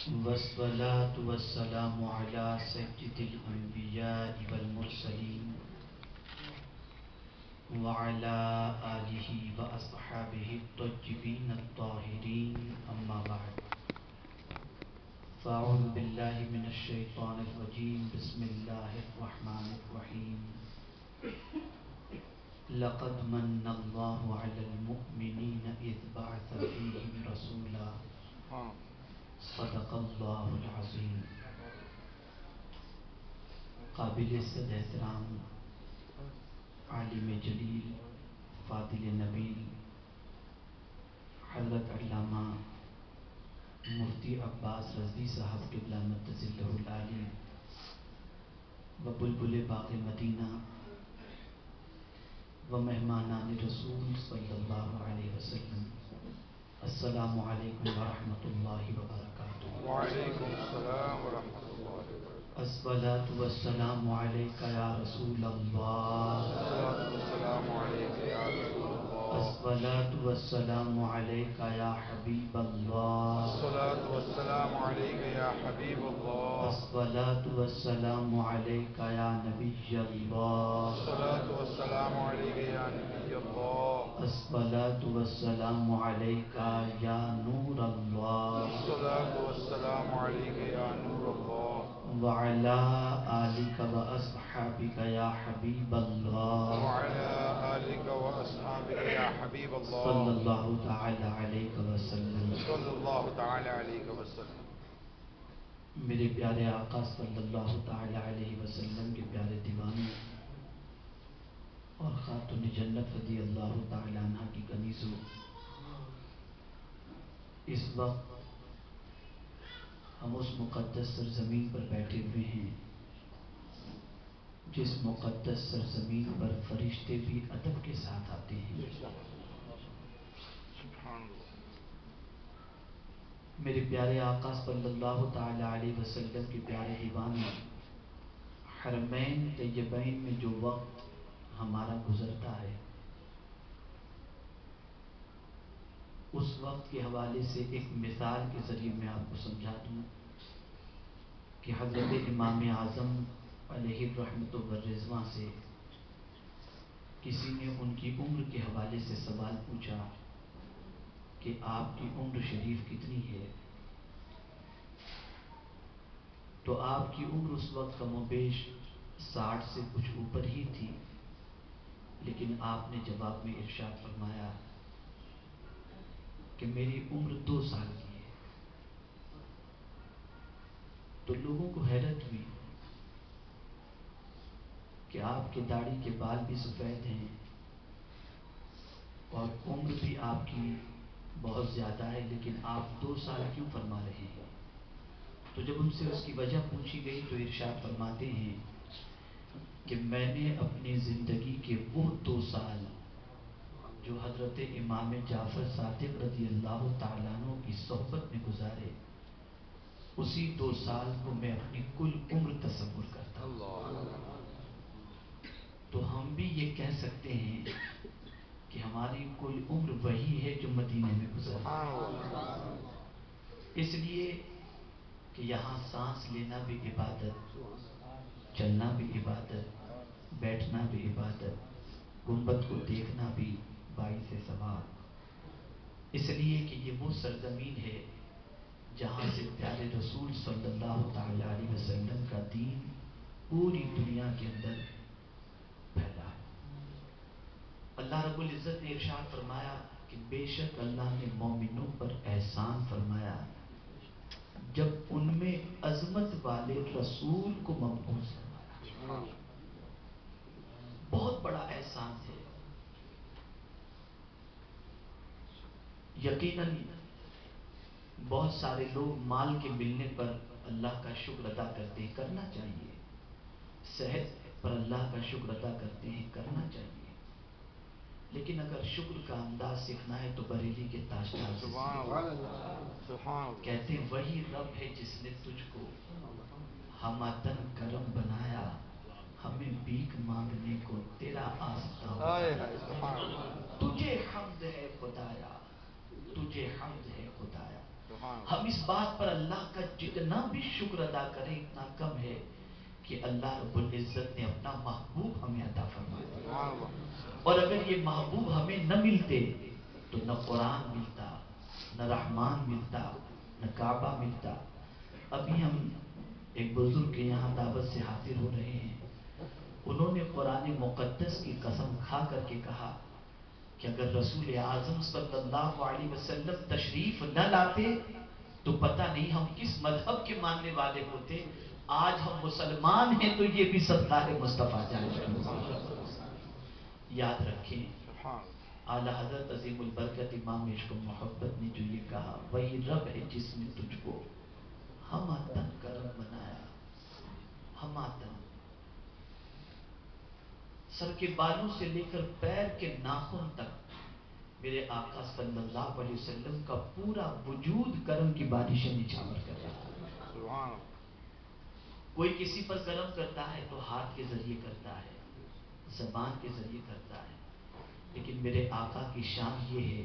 والصلاة والسلام على سيد الأنبياء والمرسلين وعلى آله وأصحابه الطيبين الطاهرين أما بعد فأعوذ بالله من الشيطان الرجيم بسم الله الرحمن الرحيم لقد من الله على المؤمنين إذ بعث فيهم رسولا صدق الله العظيم. قابل صد احترام عالم جلیل فاضل نبیل حضرت علامہ مفتی عباس رضوی صاحب قبلہ مدظلہ العالی و بلبل باغ مدینہ و مہمانان رسول صلی اللہ علیہ وسلم، السلام علیکم ورحمۃ اللہ وبرکاتہ. وعلیکم السلام ورحمۃ اللہ وبرکاتہ. الصلاۃ والسلام علیک یا رسول اللہ. الصلاۃ والسلام علیک یا رسول اللہ. الصلاۃ والسلام علیک یا حبیب اللہ. الصلاۃ والسلام علیک یا حبیب اللہ. الصلاۃ والسلام علیک یا نبی اللہ. الصلاۃ والسلام علیک یا نبی اللہ. الصلاۃ والسلام علیک یا نور اللہ. الصلاۃ والسلام علیک یا نور اللہ. وعلی آلک و اصحابک یا حبیب اللہ. وعلی آلک و اصحابک یا حبیب اللہ. صلی اللہ تعالی علیہ وسلم. صلی اللہ تعالی علیہ وسلم. میرے پیارے آقا صلی اللہ تعالی علیہ وسلم کے پیارے دیوانے اور خاتون جنت رضی اللہ تعالی عنہ کی کنیزوں، اس وقت ہم اس مقدس سرزمین پر بیٹھے ہوئے ہیں جس مقدس سرزمین پر فرشتے بھی ادب کے ساتھ آتے ہیں. میرے پیارے آقا صلی اللہ تعالی علیہ وسلم کے پیارے دیوانے، حرمین طیبین میں جو وقت ہمارا گزرتا ہے، اس وقت کے حوالے سے ایک مثال کے ذریعے میں آپ کو سمجھا دوں کہ حضرت امام اعظم علیہ الرحمۃ والرضوان سے کسی نے ان کی عمر کے حوالے سے سوال پوچھا کہ آپ کی عمر شریف کتنی ہے؟ تو آپ کی عمر اس وقت کم و بیش 60 سے کچھ اوپر ہی تھی، لیکن آپ نے جواب میں ارشاد فرمایا کہ میری عمر 2 سال کی ہے. تو لوگوں کو حیرت ہوئی کہ آپ کے داڑھی کے بال بھی سفید ہیں اور عمر بھی آپ کی بہت زیادہ ہے، لیکن آپ 2 سال کیوں فرما رہے ہیں؟ تو جب ان سے اس کی وجہ پوچھی گئی تو ارشاد فرماتے ہیں کہ میں نے اپنی زندگی کے وہ 2 سال جو حضرت امام جعفر صادق رضی اللہ تعالیٰ عنہ کی صحبت میں گزارے، اسی 2 سال کو میں اپنی کل عمر تصور کرتا ہوں. تو ہم بھی یہ کہہ سکتے ہیں کہ ہماری کل عمر وہی ہے جو مدینے میں گزاری، اس لیے کہ یہاں سانس لینا بھی عبادت، چلنا بھی عبادت، بیٹھنا بھی عبادت، گنبد کو دیکھنا بھی باعث ثواب. اس لیے کہ یہ وہ سرزمین ہے جہاں سے پیارے رسول صلی اللہ تعالی علیہ وسلم کا دین پوری دنیا کے اندر پھیلا. اللہ رب العزت نے ارشاد فرمایا کہ بے شک اللہ نے مومنوں پر احسان فرمایا جب ان میں عظمت والے رسول کو مبعوث فرمایا. بہت بڑا احسان ہے. یقیناً بہت سارے لوگ مال کے ملنے پر اللہ کا شکر ادا کرتے ہیں، کرنا چاہیے. صحت پر اللہ کا شکر ادا کرتے ہیں، کرنا چاہیے. لیکن اگر شکر کا انداز سیکھنا ہے تو بریلی کے تاجدار سے کہتے ہیں وہی رب ہے جس نے تجھ کو ہماتن کرم بنایا، ہمیں بھیک مانگنے کو تیرا آستہ ہو. تجھے حمد ہے خدایا، تجھے حمد ہے خدایا. ہم اس بات پر اللہ کا جتنا بھی شکر ادا کریں اتنا کم ہے کہ اللہ رب العزت نے اپنا محبوب ہمیں عطا فرمایا، اور اگر یہ محبوب ہمیں نہ ملتے تو نہ قرآن ملتا، نہ رحمان ملتا، نہ کعبہ ملتا۔ ابھی ہم ایک بزرگ کے یہاں دعوت سے حاضر ہو رہے ہیں، انہوں نے قرآن مقدس کی قسم کھا کر کے کہا کہ اگر رسول اعظم صلی اللہ علیہ وسلم تشریف نہ لاتے تو پتہ نہیں ہم کس مذہب کے ماننے والے ہوتے۔ آج ہم مسلمان ہیں تو یہ بھی صدقہ مصطفیٰ جائے۔ یاد رکھیں اعلیٰ حضرت عظیم البرکت امام عشق و محبت نے جو یہ کہا، وہی رب ہے جس نے تجھ کو ہماتن کرم بنایا۔ ہماتن، سر کے بالوں سے لے کر پیر کے ناخن تک میرے آقا صلی اللہ علیہ وسلم کا پورا وجود کرم کی بارشیں نچھاور کر رہا ہے۔ کوئی کسی پر کرم کرتا ہے تو ہاتھ کے ذریعے کرتا ہے، زبان کے ذریعے کرتا ہے، لیکن میرے آقا کی شان یہ ہے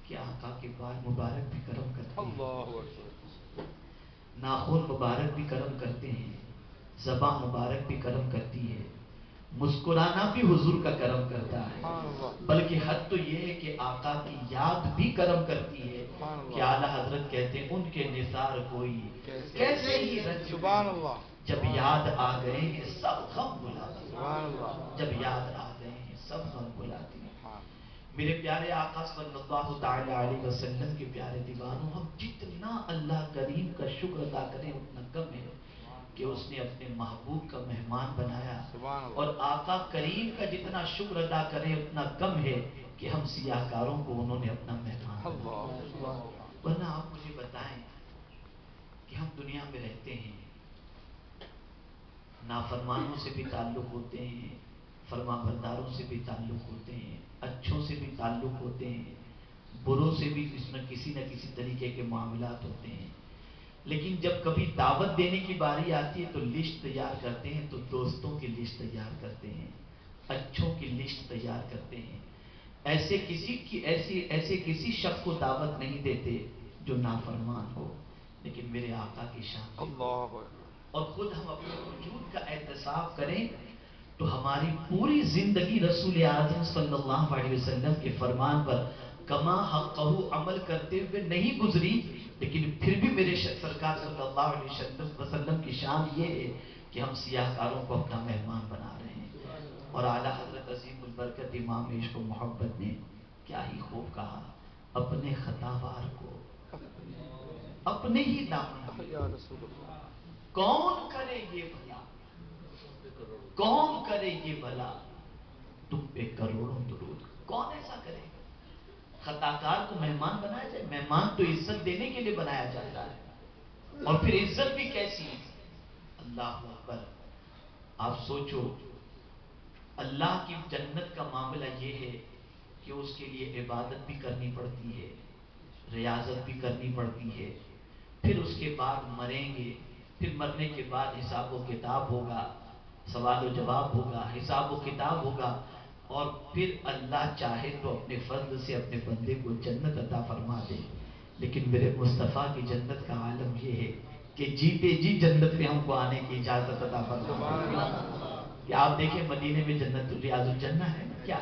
کہ آقا کے بال مبارک بھی کرم کرتے ہیں، ناخن مبارک بھی کرم کرتے ہیں، زبان مبارک بھی کرم کرتی ہے، مسکرانا بھی حضور کا کرم کرتا ہے، بلکہ حد تو یہ ہے کہ آقا کی یاد بھی کرم کرتی ہے کہ اعلیٰ حضرت کہتے ہیں ان کے نثار کوئی کیسے ہی رنج، جب یاد آ گئے ہیں سب غم بلاتی، جب یاد آ گئے ہیں سب غم بلاتی۔ میرے پیارے آقا صلی اللہ تعالی علیہ وسلم کے پیارے دیوانوں، ہم جتنا اللہ کریم کا شکر ادا کریں اتنا کم ہے کہ اس نے اپنے محبوب کا مہمان بنایا، اور آقا کریم کا جتنا شکر ادا کریں اتنا کم ہے کہ ہم سیاہ کاروں کو انہوں نے اپنا مہمان بنایا۔ ورنہ آپ مجھے بتائیں کہ ہم دنیا میں رہتے ہیں، نافرمانوں سے بھی تعلق ہوتے ہیں، فرما برداروں سے بھی تعلق ہوتے ہیں، اچھوں سے بھی تعلق ہوتے ہیں، بروں سے بھی اس میں کسی نہ کسی طریقے کے معاملات ہوتے ہیں، لیکن جب کبھی دعوت دینے کی باری آتی ہے تو لسٹ تیار کرتے ہیں، تو دوستوں کی لسٹ تیار کرتے ہیں، اچھوں کی لسٹ تیار کرتے ہیں، ایسے کسی شخص کو دعوت نہیں دیتے جو نافرمان ہو، لیکن میرے آقا کی شان اللہ، اور خود ہم اپنے وجود کا احتساب کریں تو ہماری پوری زندگی رسول اعظم صلی اللہ علیہ وسلم کے فرمان پر کما حقہ عمل کرتے ہوئے نہیں گزری، لیکن پھر بھی میرے سرکار صلی اللہ علیہ وسلم کی شان یہ ہے کہ ہم سیاہ کاروں کو اپنا مہمان بنا رہے ہیں۔ اور اعلیٰ حضرت عظیم البرکت امام عشق و محبت نے کیا ہی خوب کہا، اپنے خطاوار کو اپنے ہی دامن میں کون کرے یہ بھلا، کون کرے یہ بھلا، تم پہ کروڑوں درود، کون ایسا کرے گا؟ خطاکار کو مہمان بنایا جائے؟ مہمان تو عزت دینے کے لیے بنایا جاتا ہے، اور پھر عزت بھی کیسی؟ اللہ اکبر، آپ سوچو، اللہ کی جنت کا معاملہ یہ ہے کہ اس کے لیے عبادت بھی کرنی پڑتی ہے، ریاضت بھی کرنی پڑتی ہے، پھر اس کے بعد مریں گے، پھر مرنے کے بعد حساب و کتاب ہوگا، سوال و جواب ہوگا، حساب و کتاب ہوگا، اور پھر اللہ چاہے تو اپنے فضل سے اپنے بندے کو جنت عطا فرما دے۔ لیکن میرے مصطفیٰ کی جنت کا عالم یہ ہے کہ جیتے جی جنت میں ہم کو آنے کی اجازت عطا فرما دے۔ کہ آپ دیکھیں مدینے میں جنت ریاض الجنہ ہے نا کیا،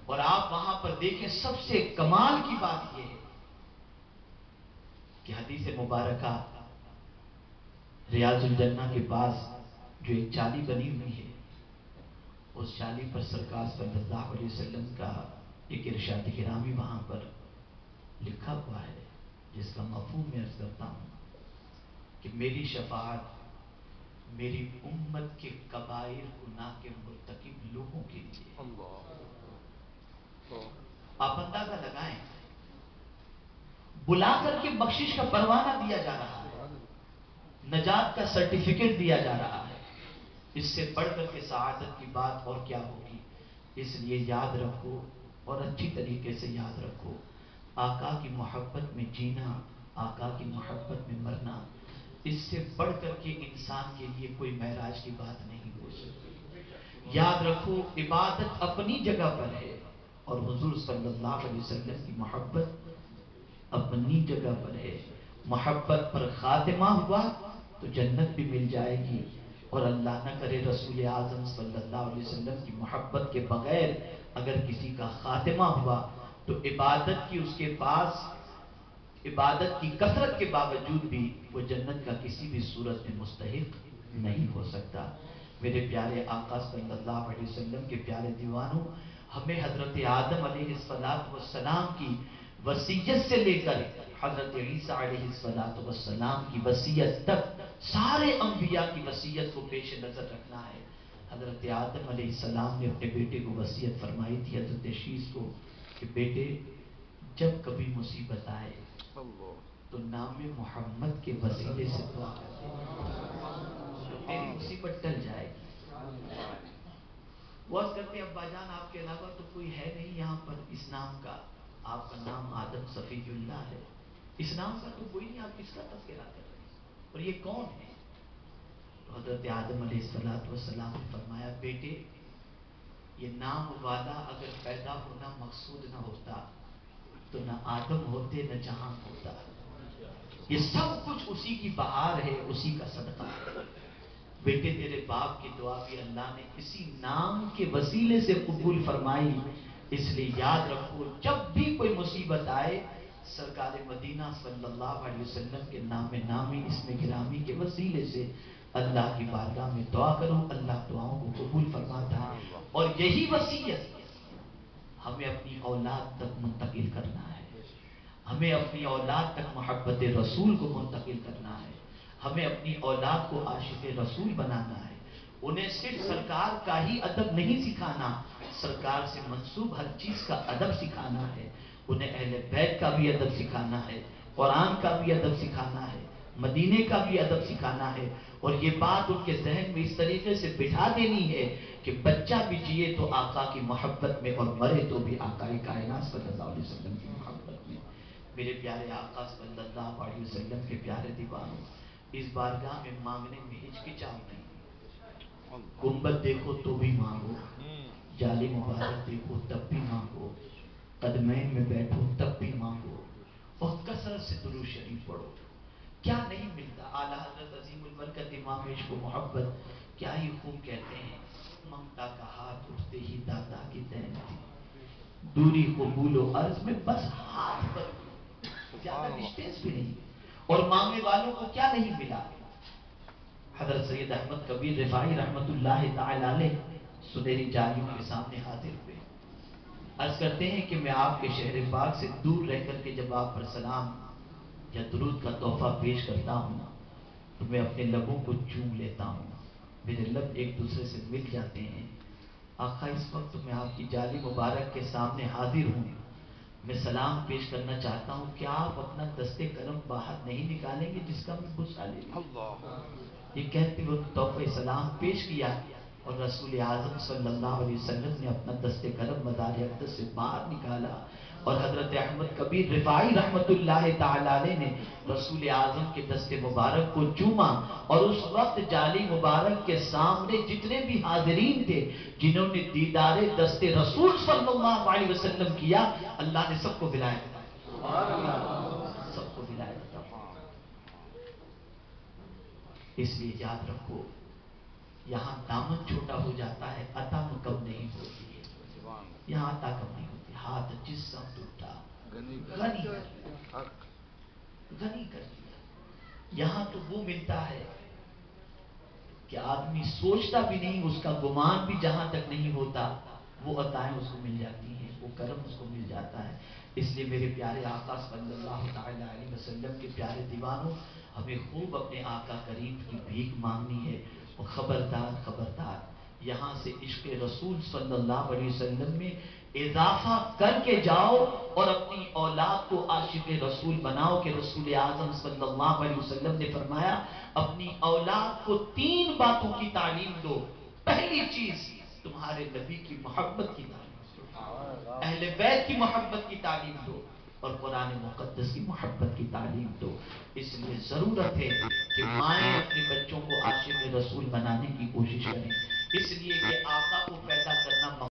اور آپ وہاں پر دیکھیں سب سے کمال کی بات یہ ہے کہ حدیث مبارکہ ریاض الجنہ کے پاس جو ایک چالی بنی ہوئی ہے، اس چالی پر سرکار صلی اللہ علیہ وسلم کا ایک ارشاد گرامی وہاں پر لکھا ہوا ہے، جس کا مفہوم میں عرض کرتا ہوں کہ میری شفاعت میری امت کے کبائر گناہ کے مرتکب لوگوں کے لیے۔ آپ اندازہ لگائیں، بلا کر کے بخشش کا پروانہ دیا جا رہا ہے، نجات کا سرٹیفکیٹ دیا جا رہا ہے، اس سے بڑھ کر کے سعادت کی بات اور کیا ہوگی؟ اس لیے یاد رکھو، اور اچھی طریقے سے یاد رکھو، آقا کی محبت میں جینا، آقا کی محبت میں مرنا، اس سے بڑھ کر کے انسان کے لیے کوئی معراج کی بات نہیں ہو سکتی۔ یاد رکھو، عبادت اپنی جگہ پر ہے، اور حضور صلی اللہ علیہ وسلم کی محبت اپنی جگہ پر ہے، محبت پر خاتمہ ہوا تو جنت بھی مل جائے گی، اور اللہ نہ کرے رسول اعظم صلی اللہ علیہ وسلم کی محبت کے بغیر اگر کسی کا خاتمہ ہوا تو عبادت کی اس کے پاس عبادت کی کثرت کے باوجود بھی وہ جنت کا کسی بھی صورت میں مستحق نہیں ہو سکتا۔ میرے پیارے آقا صلی اللہ علیہ وسلم کے پیارے دیوانوں، ہمیں حضرت آدم علیہ السلام کی وصیت سے لے کر حضرت عیسیٰ علیہ السلام کی وصیت تک سارے انبیاء کی وصیت کو پیش نظر رکھنا ہے۔ حضرت آدم علیہ السلام نے اپنے بیٹے کو وصیت فرمائی تھی حضرت شیش کو کہ بیٹے جب کبھی مصیبت آئے تو نام محمد کے وسیلے سے دعا کرتے تو تیری مصیبت ٹل جائے گی۔ وہ کرتے ہیں ابا جان آپ کے علاوہ تو کوئی ہے نہیں یہاں پر اس نام کا، آپ کا نام آدم صفی اللہ ہے، اس نام کا تو کوئی نہیں، آپ کس کا تذکرہ کر رہے ہیں اور یہ کون ہے؟ تو حضرت آدم علیہ السلام نے فرمایا بیٹے یہ نام والا اگر پیدا ہونا مقصود نہ ہوتا تو نہ آدم ہوتے نہ جہاں ہوتا، یہ سب کچھ اسی کی بہار ہے، اسی کا صدقہ ہے۔ بیٹے تیرے باپ کی دعا بھی اللہ نے اسی نام کے وسیلے سے قبول فرمائی، اس لیے یاد رکھو جب بھی کوئی مصیبت آئے سرکار مدینہ صلی اللہ علیہ وسلم کے نام نامی اسم گرامی کے وسیلے سے اللہ کی بارگاہ میں دعا کرو، اللہ دعاؤں کو قبول فرماتا ہے۔ اور یہی وصیت ہمیں اپنی اولاد تک منتقل کرنا ہے، ہمیں اپنی اولاد تک محبت رسول کو منتقل کرنا ہے، ہمیں اپنی اولاد کو عاشق رسول بنانا ہے، انہیں صرف سرکار کا ہی ادب نہیں سکھانا، سرکار سے منسوب ہر چیز کا ادب سکھانا ہے، انہیں اہل بیت کا بھی ادب سکھانا ہے، قرآن کا بھی ادب سکھانا ہے، مدینے کا بھی ادب سکھانا ہے، اور یہ بات ان کے ذہن میں اس طریقے سے بٹھا دینی ہے کہ بچہ بھی جیے تو آقا کی محبت میں اور مرے تو بھی آقا کائنات صلی اللہ علیہ وسلم کی محبت میں۔ میرے پیارے آقا صلی اللہ علیہ وسلم کے پیارے دیوانوں، اس بارگاہ میں مانگنے میں ہچکچاؤ نہیں، گنبد دیکھو تو بھی مانگو، جالی مبارک دیکھو تب بھی مانگو، قدمین میں بیٹھو تب بھی مانگو، اور کثرت سے درود شریف پڑھو۔ کیا نہیں ملتا؟ اعلیٰ حضرت عظیم البرکت امام عشق و محبت کیا ہی خوب کہتے ہیں، ممتا کا ہاتھ اٹھتے ہی دادا کی دین تھی، دوری قبول و عرض میں بس ہاتھ پر زیادہ ڈسٹینس بھی نہیں، اور مانگنے والوں کو کیا نہیں ملا؟ حضرت سید احمد کبیر رفاعی رحمت اللہ تعالی علیہ سنہری جالیوں کے سامنے حاضر ہوئے، عرض کرتے ہیں کہ میں آپ کے شہر پاک سے دور رہ کر کے جب آپ پر سلام یا درود کا تحفہ پیش کرتا ہوں تو میں اپنے لبوں کو چوم لیتا ہوں، میرے لب ایک دوسرے سے مل جاتے ہیں۔ آقا اس وقت میں آپ کی جالی مبارک کے سامنے حاضر ہوں، میں سلام پیش کرنا چاہتا ہوں، کیا آپ اپنا دست کرم باہر نہیں نکالیں گے جس کا میں بسا لے لوں؟ یہ کہتے ہوئے تحفہ سلام پیش کیا، اور رسول اعظم صلی اللہ علیہ وسلم نے اپنا دست کرم مزار اقدس سے باہر نکالا، اور حضرت احمد کبیر رفاعی رحمت اللہ تعالی علیہ نے رسول اعظم کے دست مبارک کو چوما، اور اس وقت جالی مبارک کے سامنے جتنے بھی حاضرین تھے جنہوں نے دیدار دست رسول صلی اللہ علیہ وسلم کیا، اللہ نے سب کو ولایت عطا، سب کو ولایت عطا۔ اس لیے یاد رکھو یہاں دامن چھوٹا ہو جاتا ہے، عطا کم نہیں ہوتی ہے، یہاں عطا کم نہیں ہوتی، ہاتھ جس سمت اٹھا غنی کر دیا۔ یہاں تو وہ ملتا ہے کہ آدمی سوچتا بھی نہیں، اس کا گمان بھی جہاں تک نہیں ہوتا، وہ عطائیں اس کو مل جاتی ہیں، وہ کرم اس کو مل جاتا ہے۔ اس لیے میرے پیارے آقا صلی اللہ تعالی علیہ وسلم کے پیارے دیوانوں، ہمیں خوب اپنے آقا کریم کی بھیک مانگنی ہے، اور خبردار خبردار یہاں سے عشق رسول صلی اللہ علیہ وسلم میں اضافہ کر کے جاؤ، اور اپنی اولاد کو عاشق رسول بناؤ، کہ رسول اعظم صلی اللہ علیہ وسلم نے فرمایا اپنی اولاد کو 3 باتوں کی تعلیم دو، پہلی چیز تمہارے نبی کی محبت کی تعلیم دو، اہل بیت کی محبت کی تعلیم دو، اور قرآن مقدس کی محبت کی تعلیم دو۔ اس لیے ضرورت ہے کہ مائیں اپنے بچوں کو عاشق رسول بنانے کی کوشش کریں، اس لیے کہ آقا کو پیدا کرنا